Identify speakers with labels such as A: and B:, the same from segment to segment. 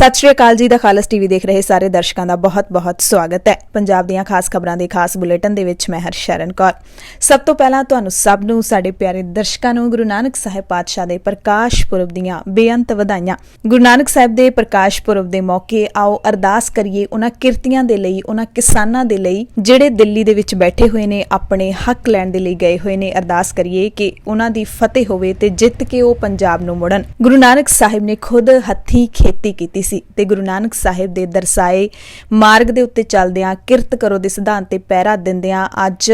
A: सत श्री अकाल जी। The खालस TV देख रहे सारे दर्शकों का बहुत बहुत स्वागत है। पंजाब दीयां खास खबरां दे खास बुलेटिन दे विच मैं हरशरण कौर। सब तो पहलां तुहानूं सब नूं साडे प्यारे दर्शकों नूं गुरु नानक साहिब पातशाह दे प्रकाश पुरब दीयां बेअंत वधाइयां। गुरु नानक साहिब दे प्रकाश पुरब दे मौके आओ अरदास करिए उन्हां किरतियां दे लई, उन्हां किसानां दे लई जिहड़े दिल्ली दे विच बैठे हुए ने, अपने हक लैण दे लई गए हुए ने। अरदास करिए कि उन्हां दी फतेह होवे ते जित के ओ पंजाब नूं मुड़न। गुरु नानक साहिब ने खुद हत्थीं खेती कीती ते गुरु नानक साहिब दे दरसाए मार्ग दे उत्ते चलदियां किरत करो दे सिद्धांत ते पैरा दिंदियां अज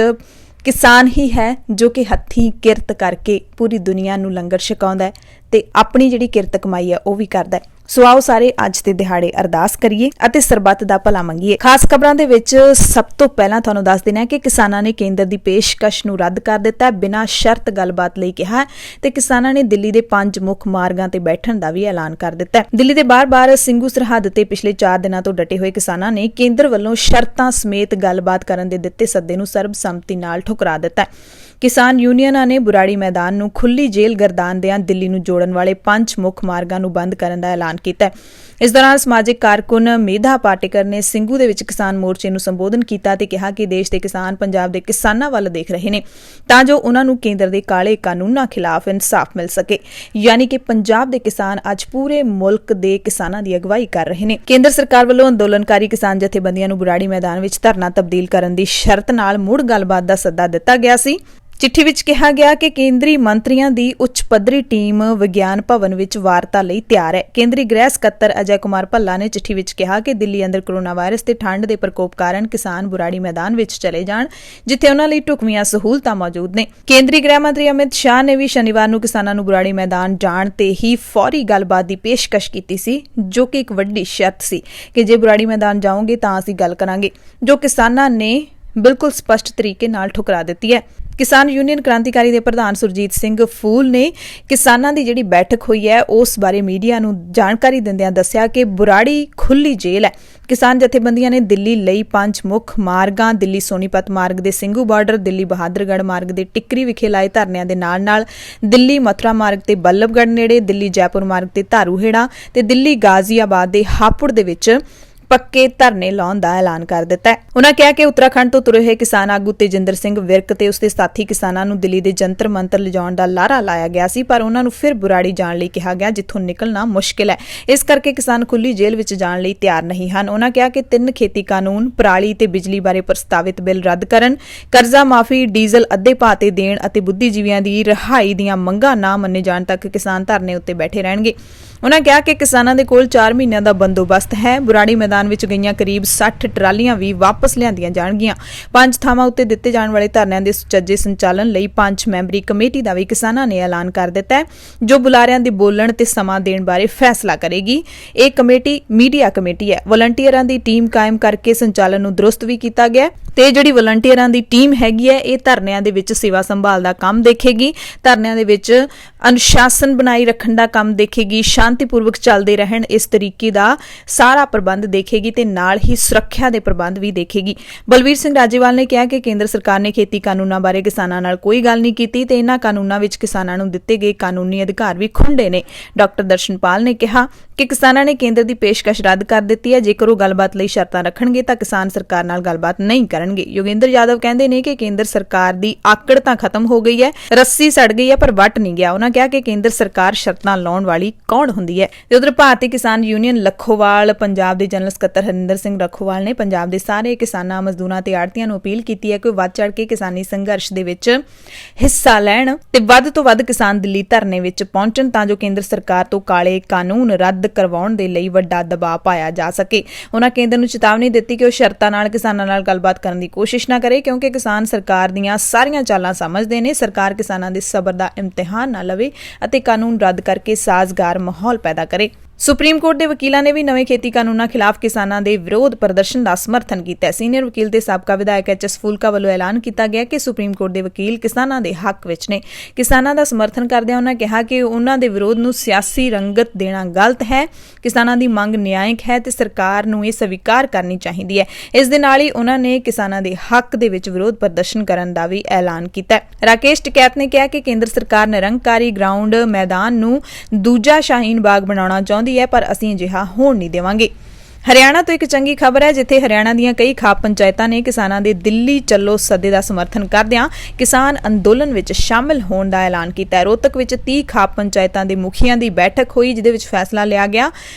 A: किसान ही है जो कि हत्थीं किरत करके पूरी दुनिया नूं लंगर छकाउंदा है ते अपनी जिहड़ी किरत कमाई है वह भी करदा है। सो आओ सारे अज दे दिहाड़े अरदास करिए अते सरबत दा भला मंगीए। खास खबरां दे विच सब तो पहलां तुहानूं दस देना है कि किसानां ने केंद्र दी पेशकश नूं रद्द कर दित्ता है, बिना शर्त गलबात लई कहा है ते किसानां ने दिल्ली दे 5 मुख मार्गां ते बैठण दा भी ऐलान कर दित्ता है। दिल्ली दे बार-बार ਸਿੰਘੂ सरहद ते पिछले 4 दिनां तो डटे हुए किसानां ने केंद्र वल्लों शर्तां समेत गलबात करन दे दित्ते सद्दे नूं सर्बसम्मति नाल ठुकरा दित्ता है। किसान यूनियनां ने बुराड़ी मैदान नूं खुली जेल गर्दान दिआं दिल्ली नूं जोड़न वाले 5 मुख मार्गां नूं बंद करन दा ऐलान कीता है। इस दौरान समाजिक कारकुन मेधा पाटेकर ने ਸਿੰਘੂ ਦੇ ਵਿੱਚ किसान मोर्चे ਨੂੰ संबोधन ਕੀਤਾ ਤੇ ਕਿਹਾ ਕਿ ਦੇਸ਼ ਦੇ ਕਿਸਾਨ ਪੰਜਾਬ ਦੇ ਕਿਸਾਨਾਂ ਵੱਲ ਦੇਖ ਰਹੇ ਨੇ ਤਾਂ ਜੋ ਉਹਨਾਂ ਨੂੰ ਕੇਂਦਰ ਦੇ ਕਾਲੇ ਕਾਨੂੰਨਾਂ ਖਿਲਾਫ ਇਨਸਾਫ ਮਿਲ ਸਕੇ। ਯਾਨੀ ਕਿ ਪੰਜਾਬ ਦੇ ਕਿਸਾਨ ਅੱਜ ਪੂਰੇ ਮੁਲਕ ਦੇ ਕਿਸਾਨਾਂ ਦੀ ਅਗਵਾਈ ਕਰ ਰਹੇ ਨੇ। ਕੇਂਦਰ ਸਰਕਾਰ ਵੱਲੋਂ ਅੰਦੋਲਨਕਾਰੀ ਕਿਸਾਨ ਜਥੇਬੰਦੀਆਂ ਨੂੰ ਬੁਰਾੜੀ ਮੈਦਾਨ ਵਿੱਚ ਧਰਨਾ ਤਬਦੀਲ ਕਰਨ ਦੀ ਸ਼ਰਤ ਨਾਲ ਮੁੜ ਗੱਲਬਾਤ ਦਾ ਸੱਦਾ ਦਿੱਤਾ ਗਿਆ ਸੀ। चिट्ठी विच कहा गया कि केंद्री मंत्रियों की उच्च पद्धरी टीम विज्ञान भवन विच वार्ता लई तैयार है। केंद्री गृह सकत्तर अजय कुमार भल्ला ने चिट्ठी विच कहा कि दिल्ली अंदर कोरोना वायरस ते ठंड के प्रकोप कारण किसान बुराड़ी मैदान विच चले जाण जिथे उन्हां लई ढुकवीआं सहूलतां मौजूद ने। केंद्रीय गृह मंत्री अमित शाह ने भी शनिवार नूं किसानां नूं बुराड़ी मैदान जाण ते ही फौरी गलबात की पेशकश कीती सी, जो कि एक वड्डी शर्त सी कि जे बुराड़ी मैदान जाओगे तां असीं गल करांगे, जो किसानां ने बिल्कुल स्पष्ट तरीके नाल ठुकरा दित्ती है। किसान यूनियन क्रांतिकारी दे प्रधान सुरजीत सिंह फूल ने किसानां दी जिहड़ी बैठक हुई है उस बारे मीडिया नूं जानकारी दिंदिआं दस्सिआ कि बुराड़ी खुली जेल है। किसान जथेबंदियां ने दिल्ली लई 5 मुख मार्गां दिल्ली सोनीपत मार्ग दे ਸਿੰਘੂ बार्डर, दिल्ली बहादुरगढ़ मार्ग दे टिकरी विखे लाए धरनिਆਂ ਦੇ ਨਾਲ-ਨਾਲ दिल्ली मथुरा मार्ग ते बल्लभगढ़ नेड़े, दिल्ली जयपुर मार्ग ते धारूहेड़ा ते दिल्ली गाजियाबाद दे हापुड़ दे विच पक्के धरने लाउण दा ऐलान कर दित्ता है। उन्हां कहा कि उत्तराखंड तो तुरे हुए किसान आगू तेजिंदर सिंह विरक ते उसके साथी किसानां नूं दिल्ली दे जंतर मंतर लिजाउण दा लारा लाया गया सी, पर उन्हां नूं फिर बुराड़ी जाण लई कहा गया जिथों निकलना मुश्किल है। इस करके किसान खुली जेल विच जाण लई तैयार नहीं हन। उन्हां कहा कि 3 खेती कानून, पराली ते बिजली बारे प्रस्तावित बिल रद्द करन, कर्जा माफी, डीजल अद्धे भाਅ ते देण अते बुद्धिजीवियां दी रिहाई दीआं मंगां ना मन्ने जाण तक किसान धरने उत्ते बैठे रहणगे। उन्होंने कहा कि किसानों के कोल 4 महीनों का बंदोबस्त है। बुराड़ी मैदान में गई करीब 60 ट्रालियां भी वापस लियांदियां जाणगियां। 5 थावां उत्ते दित्ते जाण वाले धरनिਆਂ ਦੇ ਸੁਚੱਜੇ संचालन ਲਈ 5 ਮੈਂਬਰੀ कमेटी का भी किसानों ने ऐलान कर दिता है, जो बुलारिਆਂ ਦੇ बोलण ते समा देण बारे फैसला करेगी। ਇਹ कमेटी मीडिया कमेटी है। वलंटियरां ਦੀ टीम कायम करके संचालन ਨੂੰ दुरुस्त भी किया गया ਤੇ ਜਿਹੜੀ ਵਲੰਟੀਅਰਾਂ ਦੀ ਟੀਮ ਹੈਗੀ ਹੈ ਇਹ ਧਰਨਿਆਂ ਦੇ ਵਿੱਚ ਸੇਵਾ ਸੰਭਾਲ ਦਾ ਕੰਮ ਦੇਖੇਗੀ, ਧਰਨਿਆਂ ਦੇ ਵਿੱਚ ਅਨੁਸ਼ਾਸਨ ਬਣਾਈ ਰੱਖਣ ਦਾ ਕੰਮ ਦੇਖੇਗੀ, ਸ਼ਾਂਤੀਪੂਰਵਕ ਚੱਲਦੇ ਰਹਿਣ ਇਸ ਤਰੀਕੇ ਦਾ ਸਾਰਾ ਪ੍ਰਬੰਧ ਦੇਖੇਗੀ ਤੇ ਨਾਲ ਹੀ ਸੁਰੱਖਿਆ ਦੇ ਪ੍ਰਬੰਧ ਵੀ ਦੇਖੇਗੀ। ਬਲਵੀਰ ਸਿੰਘ ਰਾਜੇਵਾਲ ਨੇ ਕਿਹਾ ਕਿ ਕੇਂਦਰ ਸਰਕਾਰ ਨੇ ਖੇਤੀ ਕਾਨੂੰਨਾਂ ਬਾਰੇ ਕਿਸਾਨਾਂ ਨਾਲ ਕੋਈ ਗੱਲ ਨਹੀਂ ਕੀਤੀ ਤੇ ਇਹਨਾਂ ਕਾਨੂੰਨਾਂ ਵਿੱਚ ਕਿਸਾਨਾਂ ਨੂੰ ਦਿੱਤੇ ਗਏ ਕਾਨੂੰਨੀ ਅਧਿਕਾਰ ਵੀ ਖੁੰਡੇ ਨੇ। ਡਾਕਟਰ ਦਰਸ਼ਨਪਾਲ ਨੇ ਕਿਹਾ ਕਿ ਕਿਸਾਨਾਂ ਨੇ ਕੇਂਦਰ ਦੀ ਪੇਸ਼ਕਸ਼ ਰੱਦ ਕਰ ਦਿੱਤੀ ਹੈ। ਜੇਕਰ ਉਹ ਗੱਲਬਾਤ ਲਈ ਸ਼ਰਤਾਂ ਰੱਖਣਗੇ ਤਾਂ ਕਿਸਾਨ ਸਰਕਾਰ ਨਾਲ ਗੱਲਬਾਤ ਨਹੀਂ ਕਰਨਗੇ। योगेंद्र यादव कहते हैं कि केंद्र सरकार की आकड़ तां खत्म हो गई है, रस्सी सड़ गई है पर वट नहीं गया। उन्होंने कहा कि केंद्र सरकार शर्तां लाउण वाली कौन हुंदी है। ते उधर भारतीय किसान यूनियन लखोवाल पंजाब के जनरल सकत्तर हरिंदर सिंह लखोवाल ने पंजाब के सारे किसानां, मजदूरां ते आड़तियां नूं अपील की है कि वध चढ़ के किसानी संघर्ष दे विच हिस्सा लैण ते वध तो वध किसान दिल्ली धरने विच पहुंचण तां जो केंद्र सरकार तो काले कानून रद्द करवाउण दे लई वड्डा दबाव पाया जा सके। उन्होंने केंद्र नूं चेतावनी दित्ती कि वो शर्तां नाल किसानां नाल गलबात करन दी कोशिश ना करे, क्योंकि किसान सरकार दीआं सारियां चालां समझदे ने। सरकार किसानां दे सबर दा इम्तिहान ना लवे अते कानून रद्द करके साजगार माहौल पैदा करे। सुप्रीम कोर्ट के वकीलों ने भी नवे खेती कानूनों खिलाफ किसानों के विरोध प्रदर्शन का समर्थन किया। सीनियर वकील ते साबका विधायक एच एस फूलका वालों ऐलान किया गया कि सुप्रीम कोर्ट के वकील किसानों के हक विच ने। किसानों का समर्थन करदे उन्होंने कहा कि उन्हों के विरोध नूं सियासी रंगत देना गलत है। किसानों की मंग न्यायिक है तो सरकार नूं इह स्वीकार करनी चाहिए है। इस दे नाल ही उन्होंने किसानों के हक दे विच विरोध प्रदर्शन करने का भी ऐलान किया। राकेश टिकैत ने कहा कि केंद्र सरकार निरंकारी ग्राउंड मैदान नूं दूजा शाहीन बाग बनाउणा चाहुंदी ਚਾਹੁੰਦੀ ਹੈ, ਪਰ ਅਸੀਂ ਅਜਿਹਾ ਹੋਣ ਨਹੀਂ ਦੇਵਾਂਗੇ। ਹਰਿਆਣਾ ਤੋਂ ਇੱਕ ਚੰਗੀ ਖਬਰ ਹੈ, ਜਿੱਥੇ ਹਰਿਆਣਾ ਦੀਆਂ ਕਈ ਖਾਪ ਪੰਚਾਇਤਾਂ ਨੇ ਕਿਸਾਨਾਂ ਦੇ ਦਿੱਲੀ ਚੱਲੋ ਸੱਦੇ ਦਾ ਸਮਰਥਨ ਕਰਦਿਆਂ ਕਿਸਾਨ ਅੰਦੋਲਨ ਵਿੱਚ ਸ਼ਾਮਿਲ ਹੋਣ ਦਾ ਐਲਾਨ ਕੀਤਾ ਹੈ। ਰੋਹਤਕ ਵਿੱਚ 30 ਖਾਪ ਪੰਚਾਇਤਾਂ ਦੇ ਮੁਖੀਆਂ ਦੀ ਬੈਠਕ ਹੋਈ, ਜਿਹਦੇ ਵਿੱਚ ਫੈਸਲਾ ਲਿਆ ਗਿਆ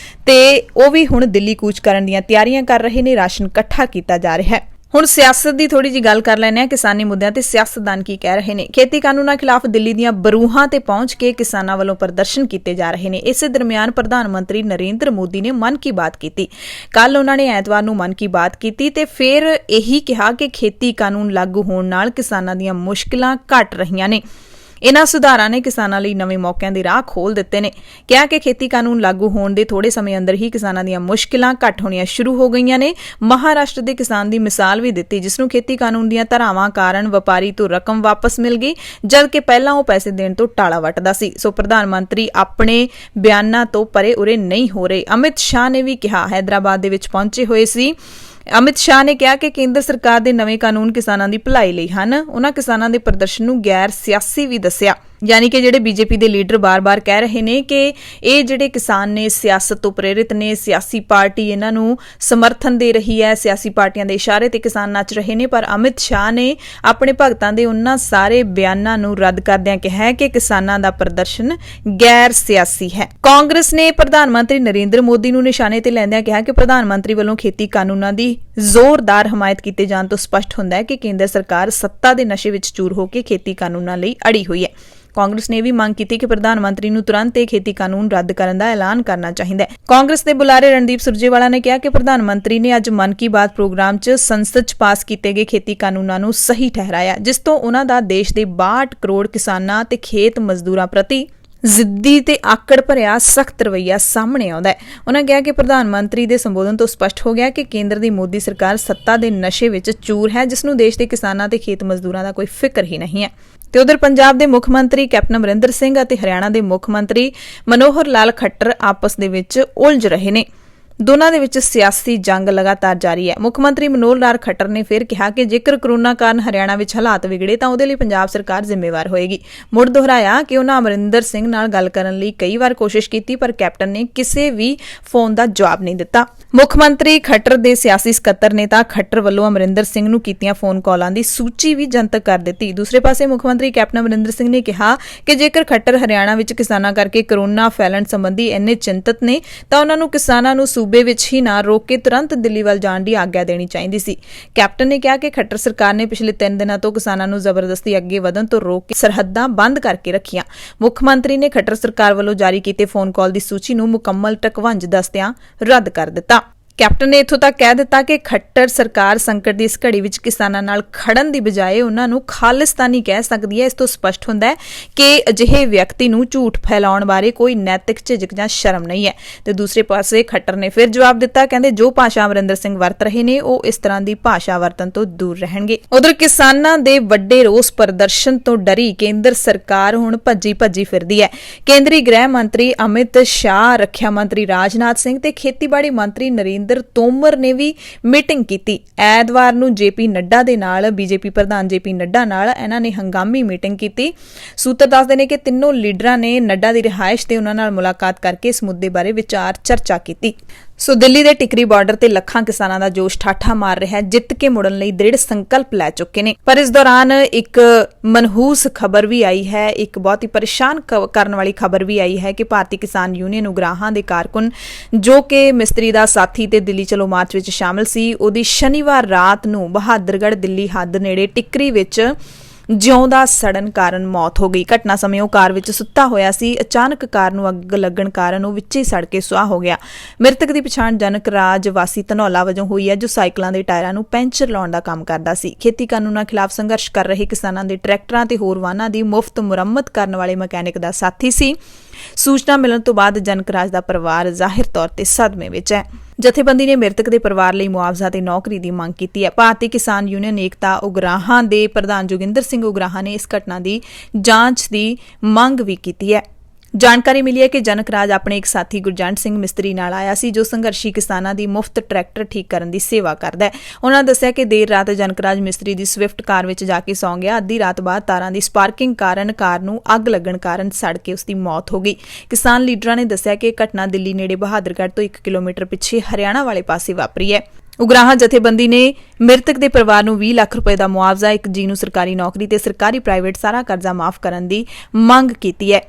A: ਤੇ ਉਹ ਵੀ ਹੁਣ ਦਿੱਲੀ ਕੂਚ ਕਰਨ ਦੀਆਂ ਤਿਆਰੀਆਂ ਕਰ ਰਹੇ ਨੇ। ਰਾਸ਼ਨ ਇਕੱਠਾ ਕੀਤਾ ਜਾ ਰਿਹਾ ਹੈ। ਹੁਣ ਸਿਆਸਤ ਦੀ ਥੋੜੀ ਜੀ ਗੱਲ ਕਰ ਲੈਂਦੇ ਹਾਂ। ਕਿਸਾਨੀ ਮੁੱਦਿਆਂ ਤੇ ਸਿਆਸਤਦਾਨ ਕੀ ਕਹਿ ਰਹੇ ਨੇ। ਖੇਤੀ ਕਾਨੂੰਨਾਂ ਖਿਲਾਫ ਦਿੱਲੀ ਦੀਆਂ ਬਰੂਹਾਂ ਤੇ ਪਹੁੰਚ ਕੇ ਕਿਸਾਨਾਂ ਵੱਲੋਂ ਪ੍ਰਦਰਸ਼ਨ ਕੀਤੇ ਜਾ ਰਹੇ ਨੇ। ਇਸੇ ਦਰਮਿਆਨ ਪ੍ਰਧਾਨ ਮੰਤਰੀ ਨਰਿੰਦਰ ਮੋਦੀ ਨੇ ਮਨ ਕੀ ਬਾਤ ਕੀਤੀ। ਕੱਲ ਉਹਨਾਂ ਨੇ ਐਤਵਾਰ ਨੂੰ ਮਨ ਕੀ ਬਾਤ ਕੀਤੀ ਤੇ ਫਿਰ ਇਹੀ ਕਿਹਾ ਕਿ ਖੇਤੀ ਕਾਨੂੰਨ ਲਾਗੂ ਹੋਣ ਨਾਲ ਕਿਸਾਨਾਂ ਦੀਆਂ ਮੁਸ਼ਕਿਲਾਂ ਘਟ ਰਹੀਆਂ ਨੇ। ਇਨ੍ਹਾਂ ਸੁਧਾਰਾਂ ਨੇ ਕਿਸਾਨਾਂ ਲਈ ਨਵੇਂ ਮੌਕਿਆਂ ਦੇ ਰਾਹ ਖੋਲ੍ਹ ਦਿੱਤੇ ਨੇ। ਕਿਹਾ ਕਿ ਖੇਤੀ ਕਾਨੂੰਨ ਲਾਗੂ ਹੋਣ ਦੇ ਥੋੜੇ ਸਮੇਂ ਅੰਦਰ ਹੀ ਕਿਸਾਨਾਂ ਦੀਆਂ ਮੁਸ਼ਕਿਲਾਂ ਘੱਟ ਹੋਣੀਆਂ ਸ਼ੁਰੂ ਹੋ ਗਈਆਂ ਨੇ। ਮਹਾਰਾਸ਼ਟਰ ਦੇ ਕਿਸਾਨ ਦੀ ਮਿਸਾਲ ਵੀ ਦਿੱਤੀ, ਜਿਸ ਨੂੰ ਖੇਤੀ ਕਾਨੂੰਨ ਦੀਆਂ ਧਾਰਾਵਾਂ ਕਾਰਨ ਵਪਾਰੀ ਤੋਂ ਰਕਮ ਵਾਪਸ ਮਿਲ ਗਈ, ਜਦਕਿ ਪਹਿਲਾਂ ਉਹ ਪੈਸੇ ਦੇਣ ਤੋਂ ਟਾਲਾ ਵੱਟਦਾ ਸੀ। ਸੋ ਪ੍ਰਧਾਨ ਮੰਤਰੀ ਆਪਣੇ ਬਿਆਨਾਂ ਤੋਂ ਪਰੇ ਉਰੇ ਨਹੀਂ ਹੋ ਰਹੇ। ਅਮਿਤ ਸ਼ਾਹ ਨੇ ਵੀ ਕਿਹਾ, ਹੈਦਰਾਬਾਦ ਦੇ ਵਿੱਚ ਪਹੁੰਚੇ ਹੋਏ ਸੀ। ਅਮਿਤ ਸ਼ਾਹ ਨੇ ਕਿਹਾ ਕਿ ਕੇਂਦਰ ਸਰਕਾਰ ਦੇ ਨਵੇਂ ਕਾਨੂੰਨ ਕਿਸਾਨਾਂ ਦੀ ਭਲਾਈ ਲਈ ਹਨ। ਉਹਨਾਂ ਕਿਸਾਨਾਂ ਦੇ ਪ੍ਰਦਰਸ਼ਨ ਨੂੰ ਗੈਰ ਸਿਆਸੀ ਵੀ ਦੱਸਿਆ, ਯਾਨੀ ਕਿ ਜਿਹੜੇ ਬੀਜੇਪੀ ਦੇ ਲੀਡਰ ਬਾਰ-ਬਾਰ ਕਹਿ ਰਹੇ ਨੇ ਕਿ ਇਹ ਜਿਹੜੇ ਕਿਸਾਨ ਨੇ ਸਿਆਸਤ ਤੋਂ ਪ੍ਰੇਰਿਤ ਨੇ, ਸਿਆਸੀ ਪਾਰਟੀ ਇਹਨਾਂ ਨੂੰ ਸਮਰਥਨ ਦੇ ਰਹੀ ਹੈ, ਸਿਆਸੀ ਪਾਰਟੀਆਂ ਦੇ ਇਸ਼ਾਰੇ ਤੇ ਕਿਸਾਨ ਨੱਚ ਰਹੇ ਨੇ। ਪਰ ਅਮਿਤ ਸ਼ਾਹ ਨੇ ਆਪਣੇ ਭਗਤਾਂ ਦੇ ਉਹਨਾਂ ਸਾਰੇ ਬਿਆਨਾਂ ਨੂੰ ਰੱਦ ਕਰਦਿਆਂ ਕਿਹਾ ਕਿ ਕਿਸਾਨਾਂ ਦਾ ਪ੍ਰਦਰਸ਼ਨ ਗੈਰ ਸਿਆਸੀ ਹੈ। ਕਾਂਗਰਸ ਨੇ ਪ੍ਰਧਾਨ ਮੰਤਰੀ ਨਰਿੰਦਰ ਮੋਦੀ ਨੂੰ ਨਿਸ਼ਾਨੇ ਤੇ ਲੈਂਦਿਆਂ ਕਿਹਾ ਕਿ ਪ੍ਰਧਾਨ ਮੰਤਰੀ ਵੱਲੋਂ ਖੇਤੀ ਕਾਨੂੰਨਾਂ ਦੀ ਜ਼ੋਰਦਾਰ ਹਮਾਇਤ ਕੀਤੇ ਜਾਣ ਤੋਂ ਸਪਸ਼ਟ ਹੁੰਦਾ ਹੈ ਕਿ ਕੇਂਦਰ ਸਰਕਾਰ ਸੱਤਾ ਦੇ ਨਸ਼ੇ ਵਿੱਚ ਚੂਰ ਹੋ ਕੇ ਖੇਤੀ ਕਾਨੂੰਨਾਂ ਲਈ ਅੜੀ ਹੋਈ ਹੈ। ਕਾਂਗਰਸ ਨੇ ਵੀ ਮੰਗ ਕੀਤੀ ਕਿ ਪ੍ਰਧਾਨ ਮੰਤਰੀ ਨੂੰ ਤੁਰੰਤ ਇਹ ਖੇਤੀ ਕਾਨੂੰਨ ਰੱਦ ਕਰਨ ਦਾ ਐਲਾਨ ਕਰਨਾ ਚਾਹੀਦਾ ਹੈ। ਕਾਂਗਰਸ ਦੇ ਬੁਲਾਰੇ ਰਣਦੀਪ ਸੁਰਜੇਵਾਲਾ ਨੇ ਕਿਹਾ ਕਿ ਪ੍ਰਧਾਨ ਮੰਤਰੀ ਨੇ ਅੱਜ ਮਨ ਕੀ ਬਾਤ ਪ੍ਰੋਗਰਾਮ 'ਚ ਸੰਸਦ 'ਚ ਪਾਸ ਕੀਤੇ ਗਏ ਖੇਤੀ ਕਾਨੂੰਨਾਂ ਨੂੰ ਸਹੀ ਠਹਿਰਾਇਆ, ਜਿਸ ਤੋਂ ਉਹਨਾਂ ਦਾ ਦੇਸ਼ ਦੇ 62 ਕਰੋੜ ਕਿਸਾਨਾਂ ਤੇ ਖੇਤ ਮਜ਼ਦੂਰਾਂ ਪ੍ਰਤੀ ਜ਼ਿੱਦੀ ਤੇ ਆਕੜ ਭਰਿਆ ਸਖਤ ਰਵੱਈਆ ਸਾਹਮਣੇ ਆਉਂਦਾ ਹੈ। ਉਹਨਾਂ ਕਿਹਾ ਕਿ ਪ੍ਰਧਾਨ ਮੰਤਰੀ ਦੇ ਸੰਬੋਧਨ ਤੋਂ ਸਪਸ਼ਟ ਹੋ ਗਿਆ ਕਿ ਕੇਂਦਰ ਦੀ ਮੋਦੀ ਸਰਕਾਰ ਸੱਤਾ ਦੇ ਨਸ਼ੇ ਵਿੱਚ ਚੂਰ ਹੈ, ਜਿਸ ਨੂੰ ਦੇਸ਼ ਦੇ ਕਿਸਾਨਾਂ ਤੇ ਖੇਤ ਮਜ਼ਦੂਰਾਂ ਦਾ ਕੋਈ ਫਿਕਰ ਹੀ ਨਹੀਂ ਹੈ। ਤੇ ਉਧਰ ਪੰਜਾਬ ਦੇ ਮੁੱਖ ਮੰਤਰੀ ਕੈਪਟਨ ਅਮਰਿੰਦਰ ਸਿੰਘ ਅਤੇ ਹਰਿਆਣਾ ਦੇ ਮੁੱਖ ਮੰਤਰੀ ਮਨੋਹਰ ਲਾਲ ਖੱਟਰ ਆਪਸ ਦੇ ਵਿੱਚ ਉਲਝ ਰਹੇ ਨੇ। ਦੋਨਾਂ ਦੇ ਵਿੱਚ ਸਿਆਸੀ ਜੰਗ ਲਗਾਤਾਰ ਜਾਰੀ ਹੈ। ਮੁੱਖ ਮੰਤਰੀ ਮਨੋਹਰ ਲਾਲ ਖੱਟਰ ਨੇ ਫਿਰ ਕਿਹਾ ਕਿ ਜੇਕਰ ਕਰੋਨਾ ਕਾਰਨ ਹਰਿਆਣਾ ਵਿੱਚ ਹਾਲਾਤ ਵਿਗੜੇ ਤਾਂ ਉਹਦੇ ਲਈ ਪੰਜਾਬ ਸਰਕਾਰ ਜ਼ਿੰਮੇਵਾਰ ਹੋਏਗੀ। ਮੁੜ ਦੁਹਰਾਇਆ ਕਿ ਉਹਨਾਂ ਅਮਰਿੰਦਰ ਸਿੰਘ ਨਾਲ ਗੱਲ ਕਰਨ ਲਈ ਕਈ ਵਾਰ ਕੋਸ਼ਿਸ਼ ਕੀਤੀ, ਪਰ ਕੈਪਟਨ ਨੇ ਕਿਸੇ ਵੀ ਫੋਨ ਦਾ ਜਵਾਬ ਨਹੀਂ ਦਿੱਤਾ। ਮੁੱਖ ਮੰਤਰੀ ਖੱਟਰ ਦੇ ਸਿਆਸੀ ਸਕੱਤਰ ਨੇਤਾ ਖੱਟਰ ਵੱਲੋਂ ਅਮਰਿੰਦਰ ਸਿੰਘ ਨੂੰ ਕੀਤੀਆਂ ਫੋਨ ਕਾਲਾਂ ਦੀ ਸੂਚੀ ਵੀ ਜਨਤਕ ਕਰ ਦਿੱਤੀ। ਦੂਸਰੇ ਪਾਸੇ ਮੁੱਖ ਮੰਤਰੀ ਕੈਪਟਨ ਅਮਰਿੰਦਰ ਸਿੰਘ ਨੇ ਕਿਹਾ ਕਿ ਜੇਕਰ ਖੱਟਰ ਹਰਿਆਣਾ ਵਿੱਚ ਕਿਸਾਨਾਂ ਕਰਕੇ ਕਰੋਨਾ ਫੈਲਣ ਸੰਬੰਧੀ ਇੰਨੇ ਚਿੰਤਤ ਨੇ ਤਾਂ ਉਹਨਾਂ ਨੂੰ ਕਿਸਾਨਾਂ ਨੂੰ ਸੂਬੇ ਵਿੱਚ ਹੀ ਨਾ ਰੋਕ ਕੇ ਤੁਰੰਤ ਦਿੱਲੀ ਵੱਲ ਜਾਣ ਦੀ ਆਗਿਆ ਦੇਣੀ ਚਾਹੀਦੀ ਸੀ। ਕੈਪਟਨ ਨੇ ਕਿਹਾ ਕਿ ਖੱਟਰ ਸਰਕਾਰ ਨੇ ਪਿਛਲੇ 3 ਦਿਨਾਂ ਤੋਂ ਕਿਸਾਨਾਂ ਨੂੰ ਜ਼ਬਰਦਸਤੀ ਅੱਗੇ ਵਧਣ ਤੋਂ ਰੋਕ ਕੇ ਸਰਹੱਦਾਂ ਬੰਦ ਕਰਕੇ ਰੱਖੀਆਂ। ਮੁੱਖ ਮੰਤਰੀ ਨੇ ਖੱਟਰ ਸਰਕਾਰ ਵੱਲੋਂ ਜਾਰੀ ਕੀਤੇ ਫੋਨ ਕਾਲ ਦੀ ਸੂਚੀ ਨੂੰ ਮੁਕੰਮਲ ਟਕਵੰਜ ਦੱਸਦਿਆਂ ਰੱਦ ਕਰ ਦਿੱਤਾ। ਕੈਪਟਨ ਨੇ ਇੱਥੋਂ ਤੱਕ ਕਹਿ ਦਿੱਤਾ ਕਿ ਖੱਟਰ ਸਰਕਾਰ ਸੰਕਟ ਦੀ ਇਸ ਘੜੀ ਵਿੱਚ ਕਿਸਾਨਾਂ ਨਾਲ ਖੜਨ ਦੀ ਬਜਾਏ ਉਹਨਾਂ ਨੂੰ ਖਾਲਿਸਤਾਨੀ ਕਹਿ ਸਕਦੀ ਹੈ। ਇਸ ਤੋਂ ਸਪਸ਼ਟ ਹੁੰਦਾ ਹੈ ਕਿ ਅਜਿਹੇ ਵਿਅਕਤੀ ਨੂੰ ਝੂਠ ਫੈਲਾਉਣ ਬਾਰੇ ਕੋਈ ਨੈਤਿਕ ਝਿਜਕ ਜਾਂ ਸ਼ਰਮ ਨਹੀਂ ਹੈ। ਤੇ ਦੂਸਰੇ ਪਾਸੇ ਖੱਟਰ ਨੇ ਫਿਰ ਜਵਾਬ ਦਿੱਤਾ, ਕਹਿੰਦੇ ਜੋ ਭਾਸ਼ਾ ਅਮਰਿੰਦਰ ਸਿੰਘ ਵਰਤ ਰਹੇ ਨੇ ਉਹ ਇਸ ਤਰ੍ਹਾਂ ਦੀ ਭਾਸ਼ਾ ਵਰਤਣ ਤੋਂ ਦੂਰ ਰਹਿਣਗੇ। ਉਧਰ ਕਿਸਾਨਾਂ ਦੇ ਵੱਡੇ ਰੋਸ ਪ੍ਰਦਰਸ਼ਨ ਤੋਂ ਡਰੀ ਕੇਂਦਰ ਸਰਕਾਰ ਹੁਣ ਭੱਜੀ ਫਿਰਦੀ ਹੈ। ਕੇਂਦਰੀ ਗ੍ਰਹਿ ਮੰਤਰੀ ਅਮਿਤ ਸ਼ਾਹ, ਰੱਖਿਆ ਮੰਤਰੀ ਰਾਜਨਾਥ ਸਿੰਘ ਤੇ ਖੇਤੀਬਾੜੀ ਮੰਤਰੀ ਨਰਿੰਦਰ ਤੋਮਰ ਨੇ ਵੀ ਮੀਟਿੰਗ ਕੀਤੀ। ਐਤਵਾਰ ਨੂੰ ਜੇਪੀ ਨੱਡਾ ਦੇ ਨਾਲ, ਬੀਜੇਪੀ ਪ੍ਰਧਾਨ ਜੇਪੀ ਨੱਡਾ ਨਾਲ ਇਹਨਾਂ ਨੇ ਹੰਗਾਮੀ ਮੀਟਿੰਗ ਕੀਤੀ। ਸੂਤਰ ਦੱਸਦੇ ਨੇ ਕਿ ਤਿੰਨੋਂ ਲੀਡਰਾਂ ਨੇ ਨੱਡਾ ਦੀ ਰਿਹਾਇਸ਼ ਤੇ ਉਹਨਾਂ ਨਾਲ ਮੁਲਾਕਾਤ ਕਰਕੇ ਇਸ ਮੁੱਦੇ ਬਾਰੇ ਵਿਚਾਰ ਚਰਚਾ ਕੀਤੀ। ਸੋ ਦਿੱਲੀ ਦੇ ਟਿਕਰੀ ਬਾਰਡਰ ਤੇ ਲੱਖਾਂ ਕਿਸਾਨਾਂ ਦਾ ਜੋਸ਼ ਠਾਠਾ ਮਾਰ ਰਿਹਾ ਹੈ, ਜਿੱਤ ਕੇ ਮੁੜਨ ਲਈ ਦ੍ਰਿੜ ਸੰਕਲਪ ਲੈ ਚੁੱਕੇ ਨੇ। ਪਰ ਇਸ ਦੌਰਾਨ ਇੱਕ ਮਨਹੂਸ ਖਬਰ ਵੀ ਆਈ ਹੈ, ਇੱਕ ਬਹੁਤ ਹੀ ਪਰੇਸ਼ਾਨ ਕਰਨ ਵਾਲੀ ਖਬਰ ਵੀ ਆਈ ਹੈ ਕਿ ਭਾਰਤੀ ਕਿਸਾਨ ਯੂਨੀਅਨ ਉਗਰਾਹਾਂ ਦੇ ਕਾਰਕੁਨ, ਜੋ ਕਿ ਮਿਸਤਰੀ ਦਾ ਸਾਥੀ ਤੇ ਦਿੱਲੀ ਚਲੋ ਮਾਰਚ ਵਿੱਚ ਸ਼ਾਮਲ ਸੀ, ਉਹਦੀ ਸ਼ਨੀਵਾਰ ਰਾਤ ਨੂੰ ਬਹਾਦਰਗੜ੍ਹ ਦਿੱਲੀ ਹੱਦ ਨੇੜੇ ਟਿਕਰੀ ਵਿੱਚ ਜਿਉਂਦਾ ਸੜਨ ਕਾਰਨ ਮੌਤ ਹੋ ਗਈ। ਘਟਨਾ ਸਮੇਂ ਉਹ ਕਾਰ ਵਿੱਚ ਸੁੱਤਾ ਹੋਇਆ ਸੀ। ਅਚਾਨਕ ਕਾਰ ਨੂੰ ਅੱਗ ਲੱਗਣ ਕਾਰਨ ਉਹ ਵਿੱਚੇ ਹੀ ਸੜ ਕੇ ਸੁਆਹ ਹੋ ਗਿਆ। ਮ੍ਰਿਤਕ ਦੀ ਪਛਾਣ ਜਨਕ ਰਾਜ ਵਾਸੀ ਧਨੌਲਾ ਵਜੋਂ ਹੋਈ ਹੈ, ਜੋ ਸਾਈਕਲਾਂ ਦੇ ਟਾਇਰਾਂ ਨੂੰ ਪੈਂਚਰ ਲਾਉਣ ਦਾ ਕੰਮ ਕਰਦਾ ਸੀ। ਖੇਤੀ ਕਾਨੂੰਨਾਂ ਖਿਲਾਫ ਸੰਘਰਸ਼ ਕਰ ਰਹੇ ਕਿਸਾਨਾਂ ਦੇ ਟਰੈਕਟਰਾਂ ਤੇ ਹੋਰ ਵਾਹਨਾਂ ਦੀ ਮੁਫਤ ਮੁਰੰਮਤ ਕਰਨ ਵਾਲੇ ਮਕੈਨਿਕ ਦਾ ਸਾਥੀ ਸੀ। ਸੂਚਨਾ ਮਿਲਣ ਤੋਂ ਬਾਅਦ ਜਨਕ ਰਾਜ ਦਾ ਪਰਿਵਾਰ ਜ਼ਾਹਿਰ ਤੌਰ ਤੇ ਸਦਮੇ ਵਿੱਚ ਹੈ। ਜਥੇਬੰਦੀ ਨੇ ਮ੍ਰਿਤਕ ਦੇ ਪਰਿਵਾਰ ਲਈ ਮੁਆਵਜ਼ਾ ਤੇ ਨੌਕਰੀ ਦੀ ਮੰਗ ਕੀਤੀ ਹੈ। ਭਾਰਤੀ ਕਿਸਾਨ ਯੂਨੀਅਨ ਏਕਤਾ ਉਗਰਾਹਾਂ ਦੇ ਪ੍ਰਧਾਨ ਜੋਗਿੰਦਰ ਸਿੰਘ ਉਗਰਾਹਾਂ ਨੇ ਇਸ ਘਟਨਾ ਦੀ ਜਾਂਚ ਦੀ ਮੰਗ ਵੀ ਕੀਤੀ ਹੈ। ਜਾਣਕਾਰੀ ਮਿਲੀ ਹੈ ਕਿ ਜਨਕ ਰਾਜ ਆਪਣੇ ਇੱਕ ਸਾਥੀ ਗੁਰਜੰਟ ਸਿੰਘ ਮਿਸਤਰੀ ਨਾਲ ਆਇਆ ਸੀ, ਜੋ ਸੰਘਰਸ਼ੀ ਕਿਸਾਨਾਂ ਦੀ ਮੁਫਤ ਟਰੈਕਟਰ ਠੀਕ ਕਰਨ ਦੀ ਸੇਵਾ ਕਰਦਾ ਹੈ। ਉਹਨਾਂ ਦੱਸਿਆ ਕਿ ਦੇਰ ਰਾਤ ਜਨਕ ਰਾਜ ਮਿਸਤਰੀ ਦੀ ਸਵਿਫਟ ਕਾਰ ਵਿੱਚ ਜਾ ਕੇ ਸੌਂ ਗਿਆ। ਅੱਧੀ ਰਾਤ ਬਾਅਦ ਤਾਰਾਂ ਦੀ ਸਪਾਰਕਿੰਗ ਕਾਰਨ ਕਾਰ ਨੂੰ ਅੱਗ ਲੱਗਣ ਕਾਰਨ ਸੜ ਕੇ ਉਸ ਦੀ ਮੌਤ ਹੋ ਗਈ। ਕਿਸਾਨ ਲੀਡਰਾਂ ਨੇ ਦੱਸਿਆ ਕਿ ਇਹ ਘਟਨਾ ਦਿੱਲੀ ਨੇੜੇ ਬਹਾਦਰਗੜ੍ਹ ਤੋਂ 1 ਕਿਲੋਮੀਟਰ ਪਿੱਛੇ ਹਰਿਆਣਾ ਵਾਲੇ ਪਾਸੇ ਵਾਪਰੀ ਹੈ। ਉਗਰਾਹਾਂ ਜਥੇਬੰਦੀ ਨੇ ਮ੍ਰਿਤਕ ਦੇ ਪਰਿਵਾਰ ਨੂੰ 20 ਲੱਖ ਰੁਪਏ ਦਾ ਮੁਆਵਜ਼ਾ, ਇੱਕ ਜੀ ਨੂੰ ਸਰਕਾਰੀ ਨੌਕਰੀ ਤੇ ਸਰਕਾਰੀ ਪ੍ਰਾਈਵੇਟ ਸਾਰਾ ਕਰਜ਼ਾ ਮਾਫ ਕਰਨ ਦੀ ਮੰਗ ਕੀਤੀ ਹੈ।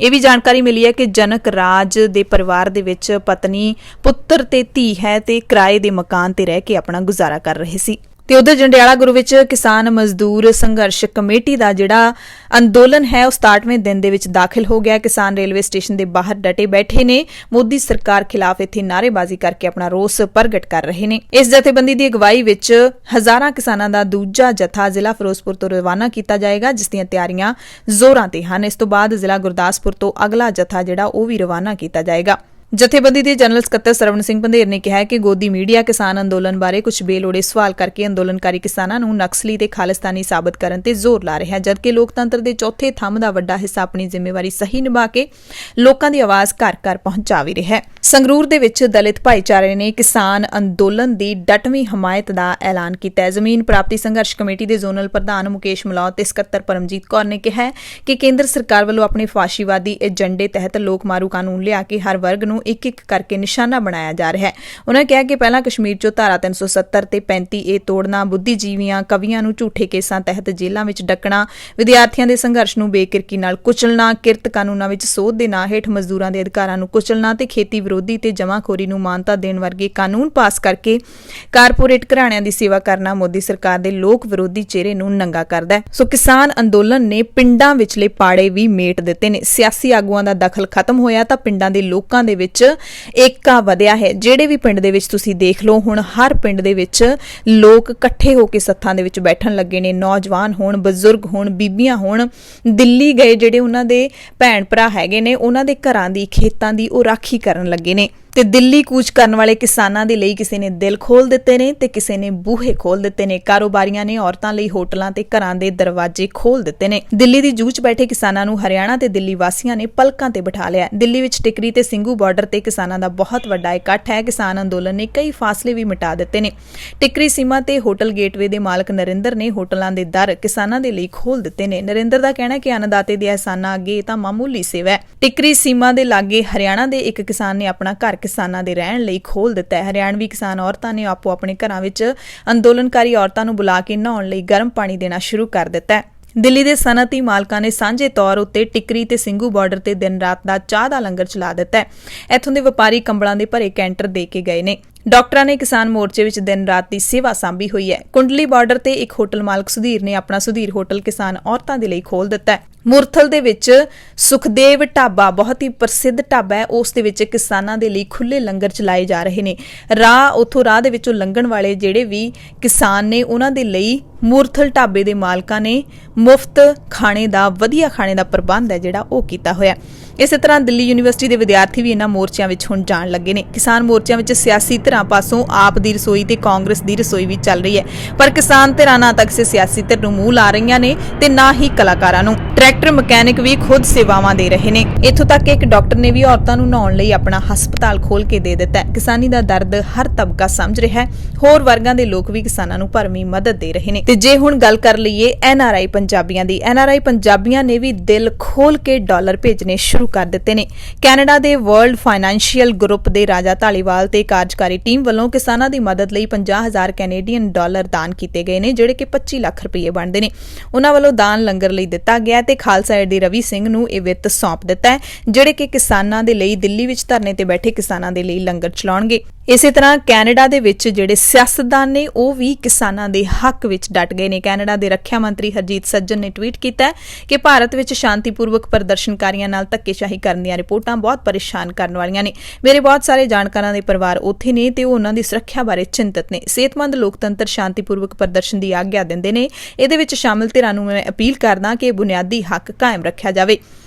A: ਇਹ ਵੀ ਜਾਣਕਾਰੀ ਮਿਲੀ ਹੈ ਕਿ ਜਨਕ ਰਾਜ ਦੇ ਪਰਿਵਾਰ ਦੇ ਵਿੱਚ ਪਤਨੀ, ਪੁੱਤਰ ਤੇ ਧੀ ਹੈ ਤੇ ਕਿਰਾਏ ਦੇ ਮਕਾਨ ਤੇ ਰਹਿ ਕੇ ਆਪਣਾ ਗੁਜ਼ਾਰਾ ਕਰ ਰਹੇ ਸੀ। ਤੇ ਉਧਰ ਜੰਡਿਆਲਾ ਗੁਰੂ ਵਿੱਚ ਕਿਸਾਨ ਮਜ਼ਦੂਰ ਸੰਘਰਸ਼ ਕਮੇਟੀ ਦਾ ਜਿਹੜਾ ਅੰਦੋਲਨ ਹੈ ਉਹ 67ਵੇਂ ਦਿਨ ਦੇ ਵਿੱਚ ਦਾਖਲ ਹੋ ਗਿਆ। ਕਿਸਾਨ ਰੇਲਵੇ ਸਟੇਸ਼ਨ ਦੇ ਬਾਹਰ ਡਟੇ ਬੈਠੇ ਨੇ, ਮੋਦੀ ਸਰਕਾਰ ਖਿਲਾਫ ਇੱਥੇ ਨਾਅਰੇਬਾਜ਼ੀ ਕਰਕੇ ਆਪਣਾ ਰੋਸ ਪ੍ਰਗਟ ਕਰ ਰਹੇ ਨੇ। ਇਸ ਜਥੇਬੰਦੀ ਦੀ ਅਗਵਾਈ ਵਿੱਚ ਹਜ਼ਾਰਾਂ ਕਿਸਾਨਾਂ ਦਾ ਦੂਜਾ ਜਥਾ ਜ਼ਿਲ੍ਹਾ ਫਿਰੋਜ਼ਪੁਰ ਤੋਂ ਰਵਾਨਾ ਕੀਤਾ ਜਾਏਗਾ, ਜਿਸ ਦੀਆਂ ਤਿਆਰੀਆਂ ਜ਼ੋਰਾਂ ਤੇ ਹਨ। ਇਸ ਤੋਂ ਬਾਅਦ ਜ਼ਿਲ੍ਹਾ ਗੁਰਦਾਸਪੁਰ ਤੋਂ ਅਗਲਾ ਜਥਾ ਜਿਹੜਾ ਉਹ ਵੀ ਰਵਾਨਾ ਕੀਤਾ ਜਾਏਗਾ। ਜਥੇਬੰਦੀ ਦੇ ਜਨਰਲ ਸਕੱਤਰ ਸਰਵਣ ਸਿੰਘ ਪੰਧੇਰ ਨੇ ਕਿਹਾ ਕਿ ਗੋਦੀ ਮੀਡੀਆ ਕਿਸਾਨ ਅੰਦੋਲਨ ਬਾਰੇ ਕੁਝ ਬੇਲੋੜੇ ਸਵਾਲ ਕਰਕੇ ਅੰਦੋਲਨਕਾਰੀ ਕਿਸਾਨਾਂ ਨੂੰ ਨਕਸਲੀ ਤੇ ਖਾਲਿਸਤਾਨੀ ਸਾਬਤ ਕਰਨ ਤੇ ਜ਼ੋਰ ਲਾ ਰਿਹਾ ਹੈ, ਜਦਕਿ ਲੋਕਤੰਤਰ ਦੇ ਚੌਥੇ ਥੰਮ ਦਾ ਵੱਡਾ ਹਿੱਸਾ ਆਪਣੀ ਜ਼ਿੰਮੇਵਾਰੀ ਸਹੀ ਨਿਭਾ ਕੇ ਲੋਕਾਂ ਦੀ ਆਵਾਜ਼ ਘਰ-ਘਰ ਪਹੁੰਚਾ ਵੀ ਰਿਹਾ ਹੈ। ਸੰਗਰੂਰ ਦੇ ਵਿੱਚ ਦਲਿਤ ਭਾਈਚਾਰੇ ਨੇ ਕਿਸਾਨ ਅੰਦੋਲਨ ਦੀ ਡਟਵੀਂ ਹਮਾਇਤ ਦਾ ਐਲਾਨ ਕੀਤਾ ਹੈ। ਜ਼ਮੀਨ ਪ੍ਰਾਪਤੀ ਸੰਘਰਸ਼ ਕਮੇਟੀ ਦੇ ਜ਼ੋਨਲ ਪ੍ਰਧਾਨ ਮੁਕੇਸ਼ ਮਲੌਤ ਤੇ ਸਕੱਤਰ ਪਰਮਜੀਤ ਕੌਰ ਨੇ ਕਿਹਾ ਕਿ ਕੇਂਦਰ ਸਰਕਾਰ ਵੱਲੋਂ ਆਪਣੇ ਫਾਸ਼ੀਵਾਦੀ ਏਜੰਡੇ ਤਹਿਤ ਲੋਕ ਮਾਰੂ ਕਾਨੂੰਨ ਲਿਆ ਕੇ ਹਰ ਵਰਗ ਨੂੰ ਇੱਕ-ਇੱਕ ਕਰਕੇ ਨਿਸ਼ਾਨਾ ਬਣਾਇਆ ਜਾ ਰਿਹਾ ਹੈ। ਉਨ੍ਹਾਂ ਕਿਹਾ ਕਿ ਪਹਿਲਾਂ ਕਸ਼ਮੀਰ 'ਚੋਂ ਧਾਰਾ 370 ਤੇ 35A ਤੋੜਨਾ, ਬੁੱਧੀਜੀਵੀਆਂ, ਕਵੀਆਂ ਨੂੰ ਝੂਠੇ ਕੇਸਾਂ ਤਹਿਤ ਜੇਲ੍ਹਾਂ ਵਿੱਚ ਡੱਕਣਾ, ਵਿਦਿਆਰਥੀਆਂ ਦੇ ਸੰਘਰਸ਼ ਨੂੰ ਬੇਕਿਰਕੀ ਨਾਲ ਕੁਚਲਣਾ, ਕਿਰਤ ਕਾਨੂੰਨਾਂ ਵਿੱਚ ਸੋਧ ਦੇ ਨਾਂ ਹੇਠ ਮਜ਼ਦੂਰਾਂ ਦੇ ਅਧਿਕਾਰਾਂ ਨੂੰ ਕੁਚਲਣਾ ਤੇ ਖੇਤੀ ਵਿਰੋਧੀ ਤੇ ਜਮਾਖੋਰੀ ਨੂੰ ਮਾਨਤਾ ਦੇਣ ਵਰਗੇ ਕਾਨੂੰਨ ਪਾਸ ਕਰਕੇ ਕਾਰਪੋਰੇਟ ਘਰਾਣਿਆਂ ਦੀ ਸੇਵਾ ਕਰਨਾ ਮੋਦੀ ਸਰਕਾਰ ਦੇ ਲੋਕ ਵਿਰੋਧੀ ਚਿਹਰੇ ਨੂੰ ਨੰਗਾ ਕਰਦਾ ਹੈ। ਸੋ ਕਿਸਾਨ ਅੰਦੋਲਨ ਨੇ ਪਿੰਡਾਂ ਵਿਚਲੇ ਪਾੜੇ ਵੀ ਮੇਟ ਦਿੱਤੇ ਨੇ। ਸਿਆਸੀ ਆਗੂਆਂ ਦਾ ਦਖਲ ਖਤਮ ਹੋਇਆ ਤਾਂ ਪਿੰਡਾਂ ਦੇ ਲੋਕਾਂ ਦੇ ਵਿੱਚ ਏਕਾ ਵਧਿਆ ਹੈ। ਜਿਹੜੇ ਵੀ ਪਿੰਡ ਦੇ ਵਿੱਚ ਤੁਸੀਂ ਦੇਖ ਲਓ, ਹੁਣ ਹਰ ਪਿੰਡ ਦੇ ਵਿੱਚ ਲੋਕ ਇਕੱਠੇ ਹੋ ਕੇ ਸੱਥਾਂ ਦੇ ਵਿੱਚ ਬੈਠਣ ਲੱਗੇ ਨੇ। ਨੌਜਵਾਨ ਹੋਣ, ਬਜ਼ੁਰਗ ਹੋਣ, ਬੀਬੀਆਂ ਹੋਣ, ਦਿੱਲੀ ਗਏ ਜਿਹੜੇ ਉਹਨਾਂ ਦੇ ਭੈਣ ਭਰਾ ਹੈਗੇ ਨੇ, ਉਹਨਾਂ ਦੇ ਘਰਾਂ ਦੀ, ਖੇਤਾਂ ਦੀ ਉਹ ਰਾਖੀ ਕਰਨ ਲੱਗੇ ਨੇ। ਤੇ ਦਿੱਲੀ ਕੂਚ ਕਰਨ ਵਾਲੇ ਕਿਸਾਨਾਂ ਦੇ ਲਈ ਕਿਸੇ ਨੇ ਦਿਲ ਖੋਲ ਦਿੱਤੇ ਨੇ ਤੇ ਕਿਸੇ ਨੇ ਬੂਹੇ ਖੋਲ ਦਿੱਤੇ ਨੇ। ਕਾਰੋਬਾਰੀਆਂ ਨੇ ਔਰਤਾਂ ਲਈ ਹੋਟਲਾਂ ਤੇ ਘਰਾਂ ਦੇ ਦਰਵਾਜ਼ੇ ਖੋਲ ਦਿੱਤੇ ਨੇ। ਦਿੱਲੀ ਦੀ ਜੂਝ ਬੈਠੇ ਕਿਸਾਨਾਂ ਨੂੰ ਹਰਿਆਣਾ ਤੇ ਦਿੱਲੀ ਵਾਸੀਆਂ ਨੇ ਪਲਕਾਂ ਤੇ ਬਿਠਾ ਲਿਆ। ਦਿੱਲੀ ਵਿੱਚ ਟਿਕਰੀ ਤੇ ਸਿੰਘੂ ਬਾਰਡਰ ਤੇ ਕਿਸਾਨਾਂ ਦਾ ਬਹੁਤ ਵੱਡਾ ਇਕੱਠ ਹੈ। ਕਿਸਾਨ ਅੰਦੋਲਨ ਨੇ ਕਈ ਫਾਸਲੇ ਵੀ ਮਿਟਾ ਦਿੱਤੇ ਨੇ। ਟਿਕਰੀ ਸੀਮਾ ਤੇ ਹੋਟਲ ਗੇਟਵੇ ਦੇ ਮਾਲਕ ਨਰਿੰਦਰ ਨੇ ਹੋਟਲਾਂ ਦੇ ਦਰ ਕਿਸਾਨਾਂ ਦੇ ਲਈ ਖੋਲ ਦਿੱਤੇ ਨੇ। ਨਰਿੰਦਰ ਦਾ ਕਹਿਣਾ ਹੈ ਕਿ ਅੰਨਦਾਤੇ ਦੇ ਅਹਿਸਾਨਾਂ ਅੱਗੇ ਇਹ ਤਾਂ ਮਾਮੂਲੀ ਸੇਵਾ ਹੈ। ਟਿਕਰੀ ਸੀਮਾ ਦੇ ਲਾਗੇ ਹਰਿਆਣਾ ਦੇ ਇੱਕ ਕਿਸਾਨ ਨੇ ਆਪਣਾ ਘਰ ਕਿਸਾਨਾਂ ਦੇ ਰਹਿਣ ਲਈ ਖੋਲ ਦਿੱਤਾ ਹੈ। ਹਰਿਆਣਵੀ ਕਿਸਾਨ ਔਰਤਾਂ ਨੇ ਆਪੋ ਆਪਣੇ ਘਰਾਂ ਵਿੱਚ ਅੰਦੋਲਨਕਾਰੀ ਔਰਤਾਂ ਨੂੰ ਬੁਲਾ ਕੇ ਨਹਾਉਣ ਲਈ ਗਰਮ ਪਾਣੀ ਦੇਣਾ ਸ਼ੁਰੂ ਕਰ ਦਿੱਤਾ ਹੈ। ਦਿੱਲੀ ਦੇ ਸਨਅਤੀ ਮਾਲਕਾਂ ਨੇ ਸਾਂਝੇ ਤੌਰ ਉੱਤੇ ਟਿਕਰੀ ਤੇ ਸਿੰਘੂ ਬਾਰਡਰ ਤੇ ਦਿਨ ਰਾਤ ਦਾ ਚਾਹ ਦਾ ਲੰਗਰ ਚਲਾ ਦਿੱਤਾ ਹੈ। ਇੱਥੋਂ ਦੇ ਵਪਾਰੀ ਕੰਬਲਾਂ ਦੇ ਭਰੇ ਕੈਂਟਰ ਦੇ ਕੇ ਗਏ ਨੇ। ਡਾਕਟਰਾਂ ਨੇ ਕਿਸਾਨ ਮੋਰਚੇ ਵਿੱਚ ਦਿਨ ਰਾਤ ਦੀ ਸੇਵਾ ਸਾਂਭੀ ਹੋਈ ਹੈ। ਕੁੰਡਲੀ ਬਾਰਡਰ ਤੇ ਇੱਕ ਹੋਟਲ ਮਾਲਕ ਸੁਧੀਰ ਨੇ ਆਪਣਾ ਸੁਧੀਰ ਹੋਟਲ ਕਿਸਾਨ ਔਰਤਾਂ ਦੇ ਲਈ ਖੋਲ ਦਿੱਤਾ ਹੈ। ਮੁਰਥਲ ਦੇ ਵਿੱਚ ਸੁਖਦੇਵ ਢਾਬਾ ਬਹੁਤ ਹੀ ਪ੍ਰਸਿੱਧ ਢਾਬਾ ਹੈ, ਉਸ ਦੇ ਵਿੱਚ ਕਿਸਾਨਾਂ ਦੇ ਲਈ ਖੁੱਲੇ ਲੰਗਰ ਚਲਾਏ ਜਾ ਰਹੇ ਨੇ। ਰਾਹ ਦੇ ਵਿੱਚੋਂ ਲੰਘਣ ਵਾਲੇ ਜਿਹੜੇ ਵੀ ਕਿਸਾਨ ਨੇ ਉਹਨਾਂ ਦੇ ਲਈ ਮੁਰਥਲ ਢਾਬੇ ਦੇ ਮਾਲਕਾਂ ਨੇ ਮੁਫਤ ਖਾਣੇ ਦਾ, ਵਧੀਆ ਖਾਣੇ ਦਾ ਪ੍ਰਬੰਧ ਹੈ ਜਿਹੜਾ ਉਹ ਕੀਤਾ ਹੋਇਆ। ਇਸੇ ਤਰ੍ਹਾਂ ਦਿੱਲੀ ਯੂਨੀਵਰਸਿਟੀ ਦੇ ਵਿਦਿਆਰਥੀ ਵੀ ਇਹਨਾਂ ਮੋਰਚਿਆਂ ਵਿੱਚ ਹੁਣ ਜਾਣ ਲੱਗੇ ਨੇ। ਕਿਸਾਨ ਮੋਰਚਿਆਂ ਵਿੱਚ ਸਿਆਸੀ ਧਿਰਾਂ ਪਾਸੋਂ ਆਪ ਦੀ ਰਸੋਈ ਤੇ ਕਾਂਗਰਸ ਦੀ ਰਸੋਈ ਵੀ ਚੱਲ ਰਹੀ ਹੈ, ਪਰ ਕਿਸਾਨ ਧਿਰਾਂ ਨਾ ਤਾਂ ਕਿਸੇ ਸਿਆਸੀ ਧਿਰ ਨੂੰ ਮੂੰਹ ਲਾ ਰਹੀਆਂ ਨੇ ਤੇ ਨਾ ਹੀ ਕਲਾਕਾਰਾਂ ਨੂੰ। ਟਰੈਕਟਰ ਮਕੈਨਿਕ ਵੀ ਖੁਦ ਸੇਵਾਵਾਂ ਦੇ ਰਹੇ ਨੇ। ਇੱਥੋਂ ਤੱਕ ਕਿ ਇੱਕ ਡਾਕਟਰ ਨੇ ਵੀ ਔਰਤਾਂ ਨੂੰ ਨਹਾਉਣ ਲਈ ਆਪਣਾ ਹਸਪਤਾਲ ਖੋਲ ਕੇ ਦੇ ਦਿੱਤਾ ਹੈ। ਕਿਸਾਨੀ ਦਾ ਦਰਦ ਹਰ ਤਬਕਾ ਸਮਝ ਰਿਹਾ ਹੈ। ਹੋਰ ਵਰਗਾਂ ਦੇ ਲੋਕ ਵੀ ਕਿਸਾਨਾਂ ਨੂੰ ਭਰਵੀਂ ਮਦਦ ਦੇ ਰਹੇ ਨੇ। ਤੇ ਜੇ ਹੁਣ ਗੱਲ ਕਰ ਲਈਏ NRI ਪੰਜਾਬੀਆਂ ਦੀ, NRI ਪੰਜਾਬੀਆਂ ਨੇ ਵੀ ਦਿਲ ਖੋਲ ਕੇ ਡਾਲਰ ਭੇਜਣੇ ਸ਼ੁਰੂ ਕਰ ਦਿੱਤੇ ਨੇ। ਕੈਨੇਡਾ ਦੇ ਵਰਲਡ ਫਾਈਨੈਂਸ਼ੀਅਲ ਗਰੁੱਪ ਦੇ ਰਾਜਾ ਢਾਲੀਵਾਲ ਤੇ ਕਾਰਜਕਾਰੀ ਟੀਮ ਵੱਲੋਂ ਕਿਸਾਨਾਂ ਦੀ ਮਦਦ ਲਈ 50,000 ਕੈਨੇਡੀਅਨ ਡਾਲਰ ਦਾਨ ਕੀਤੇ ਗਏ ਨੇ, ਜਿਹੜੇ ਕਿ 25 ਲੱਖ ਰੁਪਏ ਬਣਦੇ ਨੇ। ਉਹਨਾਂ ਵੱਲੋਂ ਦਾਨ ਲੰਗਰ ਲਈ ਦਿੱਤਾ ਗਿਆ ਤੇ ਖਾਲਸਾ ਏਡ ਦੇ ਰਵੀ ਸਿੰਘ ਨੂੰ ਇਹ ਵਿੱਤ ਸੌਂਪ ਦਿੱਤਾ ਹੈ, ਜਿਹੜੇ ਕਿ ਕਿਸਾਨਾਂ ਦੇ ਲਈ ਦਿੱਲੀ ਵਿੱਚ ਧਰਨੇ ਤੇ ਬੈਠੇ ਕਿਸਾਨਾਂ ਦੇ ਲਈ ਲੰਗਰ ਚਲਾਉਣਗੇ। ਇਸੇ ਤਰ੍ਹਾਂ ਕੈਨੇਡਾ ਦੇ ਵਿੱਚ ਜਿਹੜੇ ਸਿਆਸਤਦਾਨ ਨੇ ਉਹ ਵੀ ਕਿਸਾਨਾਂ ਦੇ ਹੱਕ ਵਿੱਚ ਡਟ ਗਏ ਨੇ। ਕੈਨੇਡਾ ਦੇ ਰੱਖਿਆ ਮੰਤਰੀ ਹਰਜੀਤ ਸੱਜਣ ਨੇ ਟਵੀਟ ਕੀਤਾ ਕਿ ਭਾਰਤ ਵਿੱਚ ਸ਼ਾਂਤੀਪੂਰਵਕ ਪ੍ਰਦਰਸ਼ਨਕਾਰੀਆਂ ਨਾਲ ਧੱਕੇਸ਼ਾਹੀ ਕਰਨ ਦੀਆਂ ਰਿਪੋਰਟਾਂ ਬਹੁਤ ਪਰੇਸ਼ਾਨ ਕਰਨ ਵਾਲੀਆਂ ਨੇ। ਮੇਰੇ ਬਹੁਤ ਸਾਰੇ ਜਾਣਕਾਰਾਂ ਦੇ ਪਰਿਵਾਰ ਉੱਥੇ ਨੇ ਤੇ ਉਹ ਉਹਨਾਂ ਦੀ ਸੁਰੱਖਿਆ ਬਾਰੇ ਚਿੰਤਤ ਨੇ। ਸਿਹਤਮੰਦ ਲੋਕਤੰਤਰ ਸ਼ਾਂਤੀਪੂਰਵਕ ਪ੍ਰਦਰਸ਼ਨ ਦੀ ਆਗਿਆ ਦਿੰਦੇ ਨੇ। ਇਹਦੇ ਵਿੱਚ ਸ਼ਾਮਲ ਧਿਰਾਂ ਨੂੰ ਮੈਂ ਅਪੀਲ ਕਰਦਾ ਕਿ ਬੁਨਿਆਦੀ ਹੱਕ ਕਾਇਮ ਰੱਖਿਆ ਜਾਵੇ।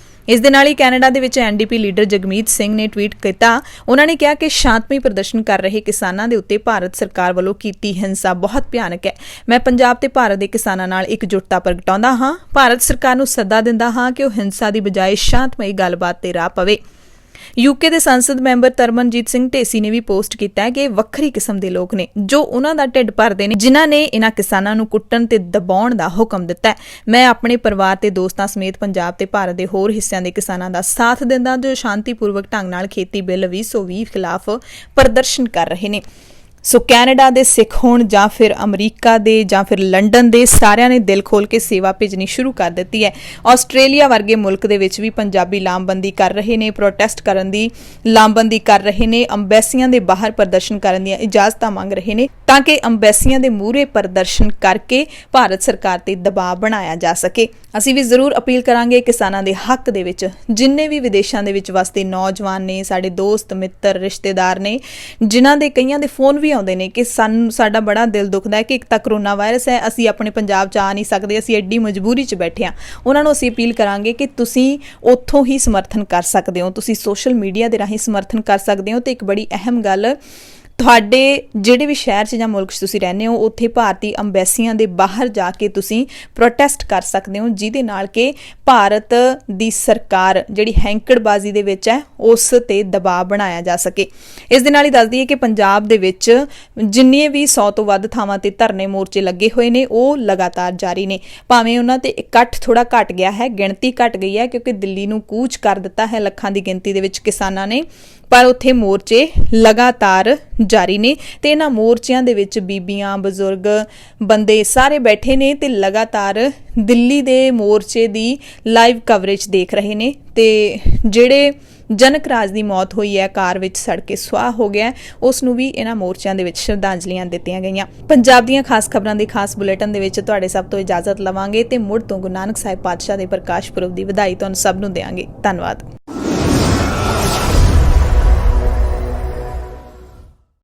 A: ਇਸ ਦੇ ਨਾਲ ਹੀ ਕੈਨੇਡਾ ਦੇ ਵਿੱਚ ਐਨਡੀਪੀ ਲੀਡਰ ਜਗਮੀਤ ਸਿੰਘ ਨੇ ਟਵੀਟ ਕੀਤਾ। ਉਹਨਾਂ ਨੇ ਕਿਹਾ ਕਿ ਸ਼ਾਂਤਮਈ ਪ੍ਰਦਰਸ਼ਨ ਕਰ ਰਹੇ ਕਿਸਾਨਾਂ ਦੇ ਉੱਤੇ ਭਾਰਤ ਸਰਕਾਰ ਵੱਲੋਂ ਕੀਤੀ ਹਿੰਸਾ ਬਹੁਤ ਭਿਆਨਕ ਹੈ। ਮੈਂ ਪੰਜਾਬ ਤੇ ਭਾਰਤ ਦੇ ਕਿਸਾਨਾਂ ਨਾਲ ਇਕਜੁੱਟਤਾ ਪ੍ਰਗਟਾਉਂਦਾ ਹਾਂ। ਭਾਰਤ ਸਰਕਾਰ ਨੂੰ ਸੱਦਾ ਦਿੰਦਾ ਹਾਂ ਕਿ ਉਹ ਹਿੰਸਾ ਦੀ ਬਜਾਏ ਸ਼ਾਂਤਮਈ ਗੱਲਬਾਤ ਤੇ ਰਾਹ ਪਵੇ। ਯੂਕੇ ਦੇ ਸੰਸਦ ਮੈਂਬਰ ਤਰਮਨਜੀਤ ਸਿੰਘ ਢੇਸੀ ਨੇ ਵੀ ਪੋਸਟ ਕੀਤਾ ਹੈ ਕਿ ਇਹ ਵੱਖਰੀ ਕਿਸਮ ਦੇ ਲੋਕ ਨੇ ਜੋ ਉਹਨਾਂ ਦਾ ਢਿੱਡ ਭਰਦੇ ਨੇ, ਜਿਨ੍ਹਾਂ ਨੇ ਇਹਨਾਂ ਕਿਸਾਨਾਂ ਨੂੰ ਕੁੱਟਣ ਤੇ ਦਬਾਉਣ ਦਾ ਹੁਕਮ ਦਿੱਤਾ ਹੈ। ਮੈਂ ਆਪਣੇ ਪਰਿਵਾਰ ਤੇ ਦੋਸਤਾਂ ਸਮੇਤ ਪੰਜਾਬ ਤੇ ਭਾਰਤ ਦੇ ਹੋਰ ਹਿੱਸਿਆਂ ਦੇ ਕਿਸਾਨਾਂ ਦਾ ਸਾਥ ਦਿੰਦਾ ਜੋ ਸ਼ਾਂਤੀਪੂਰਵਕ ਢੰਗ ਨਾਲ ਖੇਤੀ ਬਿੱਲ 2020 ਖਿਲਾਫ ਪ੍ਰਦਰਸ਼ਨ ਕਰ ਰਹੇ ਨੇ। ਸੋ ਕੈਨੇਡਾ ਦੇ ਸਿੱਖ ਹੋਣ ਜਾਂ ਫਿਰ ਅਮਰੀਕਾ ਦੇ ਜਾਂ ਫਿਰ ਲੰਡਨ ਦੇ, ਸਾਰਿਆਂ ਨੇ ਦਿਲ ਖੋਲ ਕੇ ਸੇਵਾ ਭੇਜਣੀ ਸ਼ੁਰੂ ਕਰ ਦਿੱਤੀ ਹੈ। ਆਸਟ੍ਰੇਲੀਆ ਵਰਗੇ ਮੁਲਕ ਦੇ ਵਿੱਚ ਵੀ ਪੰਜਾਬੀ ਲਾਮਬੰਦੀ ਕਰ ਰਹੇ ਨੇ, ਪ੍ਰੋਟੈਸਟ ਕਰਨ ਦੀ ਲਾਮਬੰਦੀ ਕਰ ਰਹੇ ਨੇ, ਅੰਬੈਸੀਆਂ ਦੇ ਬਾਹਰ ਪ੍ਰਦਰਸ਼ਨ ਕਰਨ ਦੀਆਂ ਇਜਾਜ਼ਤਾਂ ਮੰਗ ਰਹੇ ਨੇ ਤਾਂ ਕਿ ਅੰਬੈਸੀਆਂ ਦੇ ਮੂਹਰੇ ਪ੍ਰਦਰਸ਼ਨ ਕਰਕੇ ਭਾਰਤ ਸਰਕਾਰ ਤੇ ਦਬਾਅ ਬਣਾਇਆ ਜਾ ਸਕੇ। ਅਸੀਂ ਵੀ ਜ਼ਰੂਰ ਅਪੀਲ ਕਰਾਂਗੇ ਕਿਸਾਨਾਂ ਦੇ ਹੱਕ ਦੇ ਵਿੱਚ, ਜਿੰਨੇ ਵੀ ਵਿਦੇਸ਼ਾਂ ਦੇ ਵਿੱਚ ਵਸਦੇ ਨੌਜਵਾਨ ਨੇ, ਸਾਡੇ ਦੋਸਤ ਮਿੱਤਰ ਰਿਸ਼ਤੇਦਾਰ ਨੇ, ਜਿਨ੍ਹਾਂ ਦੇ ਕਈਆਂ ਦੇ ਫੋਨ ਵੀ ਆਉਂਦੇ ਨੇ ਕਿ ਸਾਡਾ ਬੜਾ ਦਿਲ ਦੁਖਦਾ ਹੈ ਕਿ ਇੱਕ ਤਾਂ ਕਰੋਨਾ ਵਾਇਰਸ ਹੈ, ਅਸੀਂ ਆਪਣੇ ਪੰਜਾਬ 'ਚ ਆ ਨਹੀਂ ਸਕਦੇ, ਅਸੀਂ ਐਡੀ ਮਜਬੂਰੀ 'ਚ ਬੈਠੇ ਹਾਂ। ਉਹਨਾਂ ਨੂੰ ਅਸੀਂ ਅਪੀਲ ਕਰਾਂਗੇ ਕਿ ਤੁਸੀਂ ਉੱਥੋਂ ਹੀ ਸਮਰਥਨ ਕਰ ਸਕਦੇ ਹੋ, ਤੁਸੀਂ ਸੋਸ਼ਲ ਮੀਡੀਆ ਦੇ ਰਾਹੀਂ ਸਮਰਥਨ ਕਰ ਸਕਦੇ ਹੋ। ਤੇ ਇੱਕ ਬੜੀ ਅਹਿਮ ਗੱਲ, ਤੁਹਾਡੇ ਜਿਹੜੇ ਵੀ ਸ਼ਹਿਰ 'ਚ ਜਾਂ ਮੁਲਕ 'ਚ ਤੁਸੀਂ ਰਹਿੰਦੇ ਹੋ ਉੱਥੇ ਭਾਰਤੀ ਅੰਬੈਸੀਆਂ ਦੇ ਬਾਹਰ ਜਾ ਕੇ ਤੁਸੀਂ ਪ੍ਰੋਟੈਸਟ ਕਰ ਸਕਦੇ ਹੋ, ਜਿਹਦੇ ਨਾਲ ਕਿ ਭਾਰਤ ਦੀ ਸਰਕਾਰ ਜਿਹੜੀ ਹੈਂਕੜਬਾਜ਼ੀ ਦੇ ਵਿੱਚ ਹੈ ਉਸ ਤੇ ਦਬਾਅ ਬਣਾਇਆ ਜਾ ਸਕੇ। ਇਸ ਦੇ ਨਾਲ ਹੀ ਦੱਸ ਦਈਏ ਕਿ ਪੰਜਾਬ ਦੇ ਵਿੱਚ ਜਿੰਨੀਆਂ ਵੀ 100 ਤੋਂ ਵੱਧ ਥਾਵਾਂ ਤੇ ਧਰਨੇ ਮੋਰਚੇ ਲੱਗੇ ਹੋਏ ਨੇ ਉਹ ਲਗਾਤਾਰ ਜਾਰੀ ਨੇ। ਭਾਵੇਂ ਉਹਨਾਂ ਤੇ ਇਕੱਠ ਥੋੜਾ ਘਟ ਗਿਆ ਹੈ, ਗਿਣਤੀ ਘਟ ਗਈ ਹੈ ਕਿਉਂਕਿ ਦਿੱਲੀ ਨੂੰ ਕੂਚ ਕਰ ਦਿੱਤਾ ਹੈ ਲੱਖਾਂ ਦੀ ਗਿਣਤੀ ਦੇ ਵਿੱਚ ਕਿਸਾਨਾਂ ਨੇ, ਪਰ ਉੱਥੇ ਮੋਰਚੇ ਲਗਾਤਾਰ ਜਾਰੀ ਨੇ ਤੇ ਇਹਨਾਂ ਮੋਰਚਿਆਂ ਦੇ ਵਿੱਚ ਬੀਬੀਆਂ, ਬਜ਼ੁਰਗ, ਬੰਦੇ ਸਾਰੇ ਬੈਠੇ ਨੇ ਤੇ ਲਗਾਤਾਰ ਦਿੱਲੀ ਦੇ ਮੋਰਚੇ ਦੀ ਲਾਈਵ ਕਵਰੇਜ ਦੇਖ ਰਹੇ ਨੇ। ਤੇ ਜਿਹੜੇ ਜਨਕ ਰਾਜ ਦੀ ਮੌਤ ਹੋਈ ਹੈ, ਕਾਰ ਵਿੱਚ ਸੜ ਕੇ ਸੁਆਹ ਹੋ ਗਿਆ, ਉਸ ਨੂੰ ਵੀ ਇਹਨਾਂ ਮੋਰਚਿਆਂ ਦੇ ਵਿੱਚ ਸ਼ਰਧਾਂਜਲੀਆਂ ਦਿੱਤੀਆਂ ਗਈਆਂ। ਪੰਜਾਬ ਦੀਆਂ ਖਾਸ ਖਬਰਾਂ ਦੇ ਖਾਸ ਬੁਲੇਟਿਨ ਦੇ ਵਿੱਚ ਤੁਹਾਡੇ ਸਭ ਤੋਂ ਇਜਾਜ਼ਤ ਲਵਾਂਗੇ ਤੇ ਮੁੜ ਤੋਂ ਗੁਰੂ ਨਾਨਕ ਸਾਹਿਬ ਪਾਤਸ਼ਾਹ ਦੇ ਪ੍ਰਕਾਸ਼ ਪੁਰਬ ਦੀ ਵਧਾਈ ਤੁਹਾਨੂੰ ਸਭ ਨੂੰ ਦੇਵਾਂਗੇ। ਧੰਨਵਾਦ।